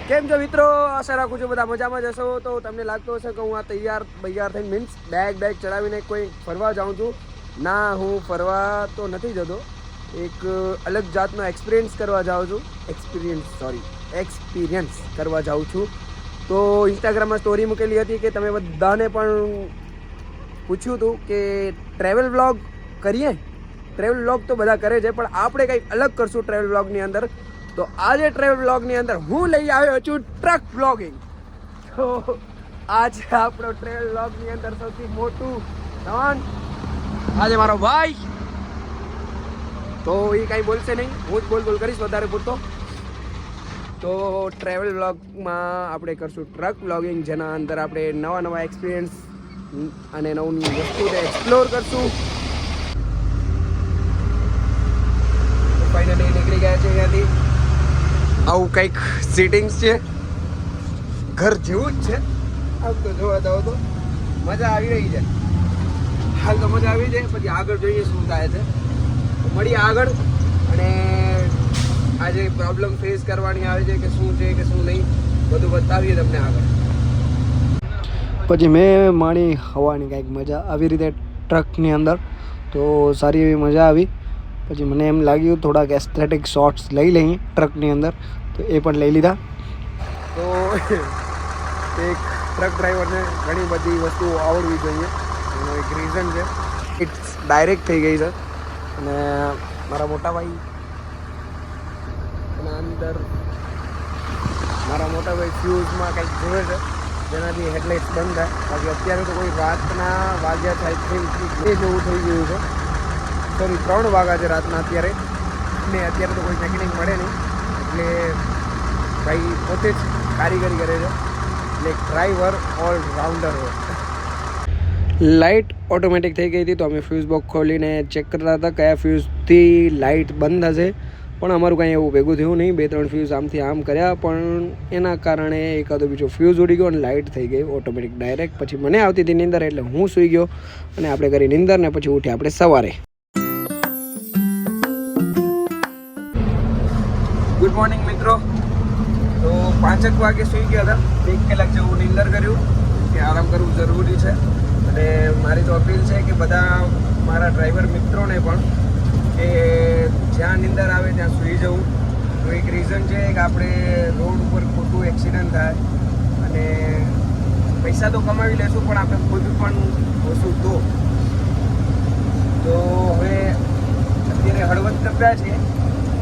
કેમ છો મિત્રો? આશા રાખું છું બધા મજામાં જ હશો. તો તમને લાગતું હશે કે હું આ તૈયાર થઈને મીન્સ બેગ ચડાવીને કોઈ ફરવા જાઉં છું. ના, હું ફરવા તો નથી જતો, એક અલગ જાતનો એક્સપિરિયન્સ કરવા જાઉં છું. એક્સપિરિયન્સ કરવા જાઉં છું. તો ઇન્સ્ટાગ્રામમાં સ્ટોરી મૂકેલી હતી કે તમે બધાને પણ પૂછ્યું હતું કે ટ્રેવલ વ્લોગ કરીએ. ટ્રેવલ વ્લોગ તો બધા કરે છે, પણ આપણે કંઈક અલગ કરશું ટ્રેવલ વ્લોગની અંદર. તો આજે ટ્રેવલ વ્લોગની અંદર હું લઈ આવ્યો છું ટ્રક વ્લોગિંગ. તો આજે આપણો ટ્રેવલ વ્લોગની અંદર સૌથી મોટું ધન આજે મારો ભાઈ. તો એ કાંઈ બોલશે નહીં, હું જ બોલ કરીશ વધારે પૂરતો. તો ટ્રેવલ વ્લોગમાં આપણે કરશું ટ્રક વ્લોગિંગ, જેના અંદર આપણે નવા એક્સપિરિયન્સ અને નવી વસ્તુને એક્સપ્લોર કરશું. ફાઇનલી નીકળી ગયા છે અહીંયાથી. આવું કંઈક સીટિંગ્સ છે, ઘર જેવું જ છે. આમ તો જોવા જાવ તો મજા આવી રહી છે. હાલ તો મજા આવી જાય, પછી આગળ જોઈએ શું થાય છે. મળીએ આગળ, અને આજે પ્રોબ્લેમ ફેસ કરવાની આવે છે કે શું છે કે શું નહીં, બધું બતાવીએ તમને આગળ. પછી મેં માણી હવાની કંઈક મજા આવી રીતે ટ્રકની અંદર, તો સારી એવી મજા આવી. પછી મને એમ લાગ્યું થોડાક એસ્થેટિક શોટ્સ લઈ લઈએ ટ્રકની અંદર, તો એ પણ લઈ લીધા. તો એક ટ્રક ડ્રાઈવરને ઘણી બધી વસ્તુઓ આવડવી જોઈએ, એનો એક રીઝન છે. ઇટ્સ ડાયરેક્ટ થઈ ગઈ છે, અને મારા મોટા ભાઈ અંદર ફ્યુઝમાં કંઈક જોવે છે, જેનાથી હેડલાઇટ્સ બંધ થાય. બાકી અત્યારે તો કોઈ રાતના વાગ્યા થાય છે જેવું થઈ ગયું છે. સોરી, 3 વાગ્યા છે રાતના અત્યારે, ને અત્યારે તો કોઈ મેકેનિક મળે નહીં, એટલે ભાઈ પોતે જ કારીગરી કરે છે, એટલે ડ્રાઈવર ઓલરાઉન્ડર હોય. લાઇટ ઓટોમેટિક થઈ ગઈ હતી, તો અમે ફ્યુઝ બોક્સ ખોલીને ચેક કરતા હતા કયા ફ્યુઝથી લાઇટ બંધ હશે. પણ અમારું કાંઈ એવું ભેગું થયું નહીં. 2-3 ફ્યુઝ આમથી આમ કર્યા, પણ એના કારણે એકાદો બીજો ફ્યુઝ ઉડી ગયો અને લાઇટ થઈ ગઈ ઓટોમેટિક ડાયરેક્ટ. પછી મને આવતી હતી નીંદર, એટલે હું સૂઈ ગયો, અને આપણે કરી નીંદર, ને પછી ઉઠ્યા આપણે સવારે. ગુડ મોર્નિંગ મિત્રો. તો 5 વાગે સૂઈ ગયા હતા, 1 કલાક જેવું નીંદર કર્યું કે આરામ કરવું જરૂરી છે. અને મારી તો અપીલ છે કે બધા મારા ડ્રાઈવર મિત્રોને પણ કે જ્યાં નીંદર આવે ત્યાં સૂઈ જવું. તો એક રીઝન છે કે આપણે રોડ ઉપર ખોટું એક્સિડન્ટ થાય, અને પૈસા તો કમાવી લેશું, પણ આપણે ખુદ પણ હોશું તો હવે અત્યારે હળવદ ટપ્યા છે.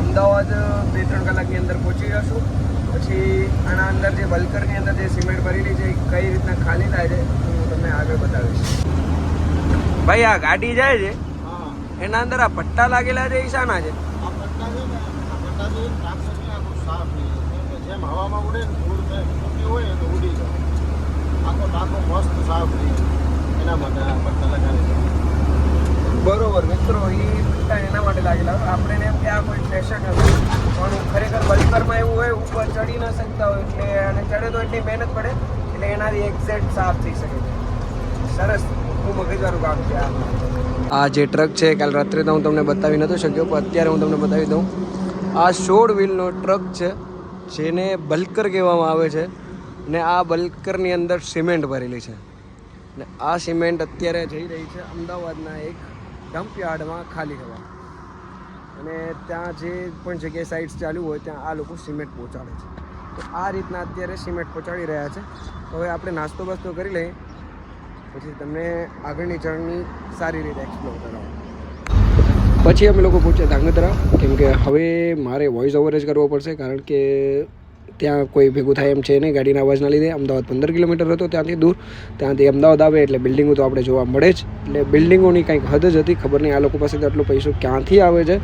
અમદાવાદ 2-3 કલાકની અંદર પહોંચી જશું. પછી આના અંદર જે બલ્કરની અંદર જે સિમેન્ટ ભરેલી છે કઈ રીતના ખાલી થાય છે હું તમને આગળ બતાવીશ. ભાઈ, આ ગાડી જાય છે, એના અંદર આ પટ્ટા લાગેલા છે, એ શાના છે? આ પટ્ટા છે ને, આ પટ્ટા છે ટ્રાક્શનને આખું સાફ નહીં. જેમ હવામાં ઉડે ને, ધૂળ ઉડતી હોય તો ઉડી જાય. આખો ટાંકો મસ્ત સાફ નહીં, એના માટે આ પટ્ટા લગાવી છે. બરોબર મિત્રો, એ પટ્ટા એના માટે લાગેલા. આપણે એમ કે આ કોઈ ફેશન નથી, પણ ખરેખર બલ્કરમાં એવું હોય, ઉપર ચડી ન શકતા હોય, એટલે અને ચડે તો એટલી મહેનત પડે, એટલે એનાથી એક્ઝેક્ટ સાફ થઈ શકે છે. સરસ, ખૂબ મગજવાળું કામ છે આ જે ટ્રક છે. કાલ રાત્રે તો હું તમને બતાવી નહોતો શક્યો, પણ અત્યારે હું તમને બતાવી દઉં. આ 16 વ્હીલનો ટ્રક છે, જેને બલ્કર કહેવામાં આવે છે. ને આ બલ્કરની અંદર સિમેન્ટ ભરેલી છે, ને આ સિમેન્ટ અત્યારે જઈ રહી છે અમદાવાદના એક ડમ્પ યાર્ડમાં ખાલી થવા. અને ત્યાં જે પણ જગ્યાએ સાઇટ્સ ચાલુ હોય ત્યાં આ લોકો સિમેન્ટ પહોંચાડે છે. તો આ રીતના અત્યારે સિમેન્ટ પહોંચાડી રહ્યા છે. હવે આપણે નાસ્તો બાસ્તો કરી લઈએ, પછી તમને આગળની જર્ની સારી રીતે એક્સપ્લોર કરાવો. પછી અમે લોકો પહોંચ્યા ધાંગધ્રા, કેમ કે હવે મારે વોઇસ ઓવર જ કરવો પડશે, કારણ કે ત્યાં કોઈ ભેગું થાય એમ છે નહીં ગાડીના અવાજના લીધે. અમદાવાદ 15 કિલોમીટર હતો ત્યાંથી દૂર. ત્યાંથી અમદાવાદ આવે એટલે બિલ્ડિંગો તો આપણે જોવા મળે જ. એટલે બિલ્ડિંગોની કંઈક હદ જ હતી. ખબર નહીં આ લોકો પાસેથી આટલો પૈસો ક્યાંથી આવે છે.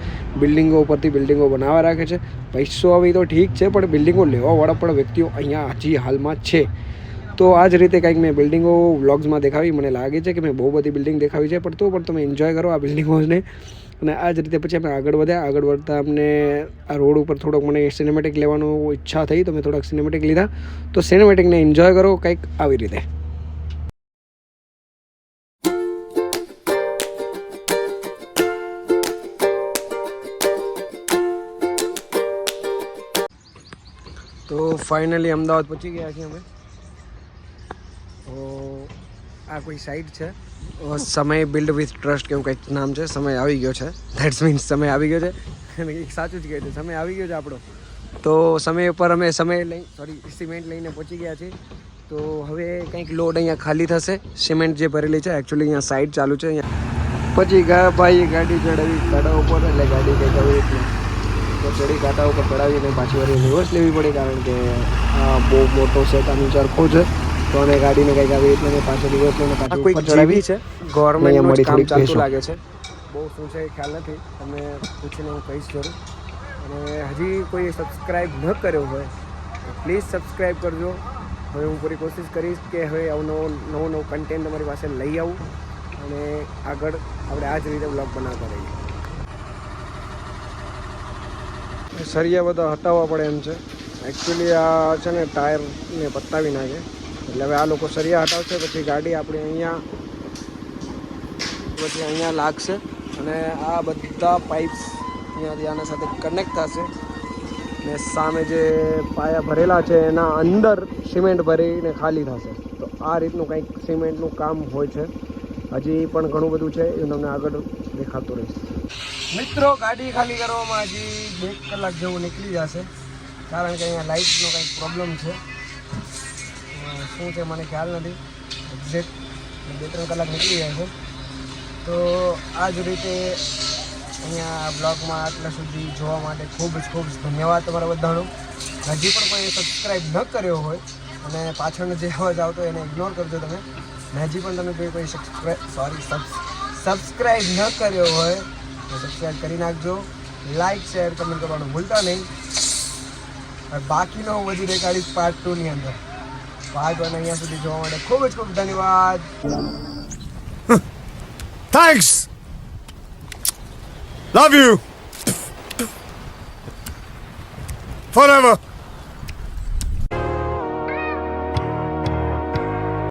બિલ્ડિંગો ઉપરથી બિલ્ડિંગો બનાવવા રાખે છે. પૈસો આવે તો ઠીક છે, પણ બિલ્ડિંગો લેવાવાળા પણ વ્યક્તિઓ અહીંયા હજી હાલમાં છે. તો આ જ રીતે કંઈક મેં બિલ્ડિંગો વ્લોગ્સમાં દેખાવી. મને લાગે છે કે મેં બહુ બધી બિલ્ડિંગ દેખાવી છે, પણ તો પણ તમે એન્જોય કરો આ બિલ્ડિંગોને. અને આ જ રીતે પછી અમે આગળ વધ્યા. આગળ વધતા અમને આ રોડ ઉપર થોડોક મને સિનેમેટિક લેવાનું ઈચ્છા થઈ, તો મેં થોડાક સિનેમેટિક લીધા. તો સિનેમેટિકને એન્જોય કરો કંઈક આવી રીતે. તો ફાઇનલી અમદાવાદ પહોંચી ગયા છીએ અમે. તો આ કોઈ સાઇટ છે, સમય બિલ્ડ વિથ ટ્રસ્ટ કેવું કંઈક નામ છે. સમય આવી ગયો છે, ધેટ્સ મીન્સ સમય આવી ગયો છે. અને કંઈક સાચું જ કહે છે, સમય આવી ગયો છે આપણો. તો સમય ઉપર અમે સિમેન્ટ લઈને પહોંચી ગયા છીએ. તો હવે કંઈક લોડ અહીંયા ખાલી થશે. સિમેન્ટ જે ભરેલી છે એકચ્યુઅલી અહીંયા સાઇડ ચાલુ છે. અહીંયા પછી ગયા ભાઈ ગાડી ચડાવી કાંટા ઉપર, એટલે ગાડી કંઈક આવી એટલે તો ચડી કાંટા ઉપર ચડાવીને પાછી વાર રિવર્સ લેવી પડે, કારણ કે આ બહુ મોટો સેટ આનું ચરખો છે. તો અને ગાડીને કંઈક આવી એટલે પાછળ રિવર્સ લઈને પાછી ઉપર ચડાવી છે. ગવર્મેન્ટનું કામ ચાલતું લાગે છે. બહુ શું છે ખ્યાલ નથી, તમે પૂછીને હું કહીશ જરૂર. અને હજી કોઈ સબસ્ક્રાઈબ ન કર્યો હોય તો પ્લીઝ સબસ્ક્રાઈબ કરજો. હવે હું પૂરી કોશિશ કરીશ કે હવે નવું કન્ટેન્ટ તમારી પાસે લઈ આવું અને આગળ આપણે આ જ રીતે બ્લોગ બનાવતા રહીએ. સરિયા બધા હટાવવા પડે એમ છે. એકચ્યુઅલી આ છે ને ટાયરને પતાવી નાખે, એટલે હવે આ લોકો સરિયા હટાવશે, પછી ગાડી આપણી અહીંયા લાગશે અને આ બધા પાઇપ્સ અહીંયાથી આના સાથે કનેક્ટ થશે ને સામે જે પાયા ભરેલા છે એના અંદર સિમેન્ટ ભરીને ખાલી થશે. તો આ રીતનું કંઈક સિમેન્ટનું કામ હોય છે. હજી પણ ઘણું બધું છે, એ તમને આગળ દેખાતું રહીશ. મિત્રો ગાડી ખાલી કરવામાં હજી 2 કલાક જેવું નીકળી જશે, કારણ કે અહીંયા લાઇટનો કંઈક પ્રોબ્લેમ છે. શું છે મને ખ્યાલ નથી એક્ઝેક્ટ. 2-3 કલાક નીકળી જાય છે. તો આ જ રીતે અહીંયા બ્લોગમાં આટલા સુધી જોવા માટે ખૂબ જ ધન્યવાદ તમારા બધાનો. હજી પણ કોઈ સબસ્ક્રાઈબ ન કર્યો હોય અને પાછળનો જે અવાજ આવતો એને ઇગ્નોર કરજો તમે. ને હજી પણ તમે કોઈ સબસ્ક્રાઈબ ન કર્યો હોય તો સબસ્ક્રાઈબ કરી નાખજો. લાઇક શેર કમેન્ટ કરવાનું ભૂલતા નહીં. બાકીનો હું બધી દેખાડીશ પાર્ટ 2 ની અંદર. પાર્ટ 1 અહીંયા સુધી જોવા માટે ખૂબ જ ધન્યવાદ. Thanks. Love you. Forever.